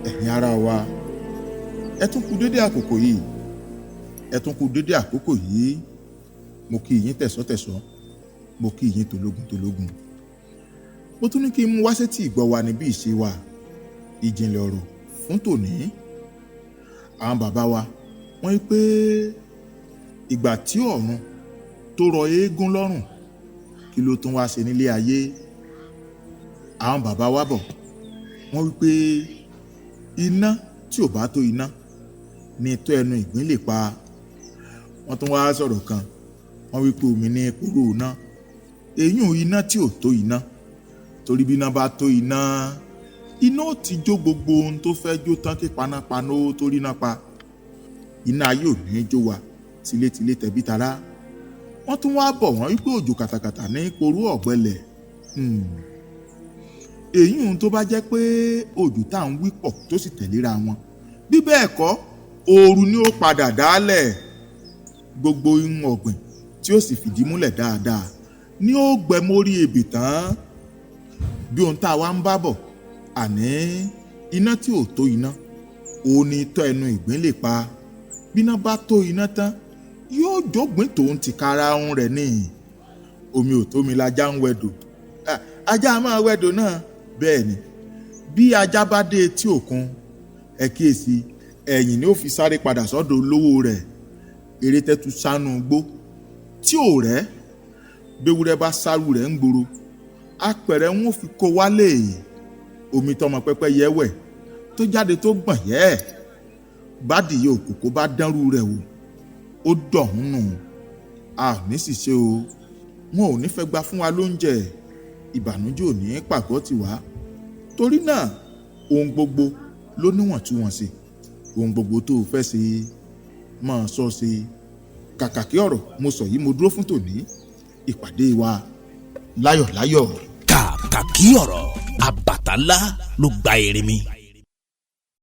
ẹ̀yin ará wa ẹ tún kú dédé àkókò yìí mo kí yín tẹ̀sọ́tẹ̀sọ́ mo kí yín tológun mo tún ní kí n mú wá sétí ìgbọ́ wa níbi ìṣe wa ìjìnlẹ̀ ọ̀rọ̀ fún tòní. Àwọn bàbá wa wọ́n wí pé ìgbà tí ọ̀run tó rọ eégún lọ́rùn kí ló tún wá ṣe nílé ayé. Àwọn bàbá wa bọ̀ wọ́n wí pé iná tí ò bá tó iná ní tó ẹnu ìgbín lè pa. Wọ́n tún wá sọ̀rọ̀ kan wọ́n wí pé omi ní kóró iná, èyún iná tí ò tó iná, torí bí iná bá tó iná ó ti jó gbogbo ohun tó fẹ́ jó tán kí panápaná ó tó rí iná pa. Iná ayé ò ní jó wa tilétilé tẹ̀bí tará. Wọ́n tún wá bọ̀ wọ́n wí pé òjò kàtàkàtà ní porú ọ̀gbẹlẹ̀. Èyún tó bá jẹ́ pé òjò tá à ń wí pọ̀ tó sì tẹ̀léra wọn, bí bẹ́ẹ̀ kọ́ ooru ni ó padà dálẹ̀. Gbogbo ihun ọ̀gbìn tí ó sì fìdí múlẹ̀ dáadáa ni ó gbẹ mórí ebè tán. Bí ohun tá a wá ń bá bọ̀, àní iná tí ò tó iná òun ni tọ́ ẹnu ìgbín lè pa. Bí iná bá tó iná tán yóò jógbìn tòun ti kára ohun rẹ̀ ní. Omi ò tómi lajá ń wẹdò, ajá máa wẹdò náà. Bẹ́ẹ̀ ni bí ajá bá dé etí òkun, ẹ kíyèsí ẹ̀yìn ni ó fi sáré padà sọ́dọ̀ olówó rẹ̀. Eré tẹ́tù sánú gbó tí ò rẹ́, béwúrẹ́ bá sárú rẹ̀ ń gbòòrò, apẹ̀rẹ̀ wọn ò fi kó wálé. Omi tọmọ pẹ́pẹ́yẹ wẹ̀ tó jáde tó gbọ̀n yẹ́, bádìyẹ òkòkò bá dánrú rẹ̀ wò ó dọ̀hún nù. A ò ní sì ṣe o, wọn ò ní fẹ́ gba fún wa lóúnjẹ, ìbànújẹ́ ò ní pàgọ́ tiwa. Torí náà ohun gbogbo ló níwọ̀ntúnwọ̀nsì. Ohun gbogbo tó o fẹ́ ṣe máa sọ ṣe. Kàkà kí ọ̀rọ̀ mo sọ yìí mo dúró fún tòní. Ìpàdé wa láyọ̀láyọ̀. Kàkà kí ọ̀rọ̀ àbàtà ńlá ló gba èrè mi.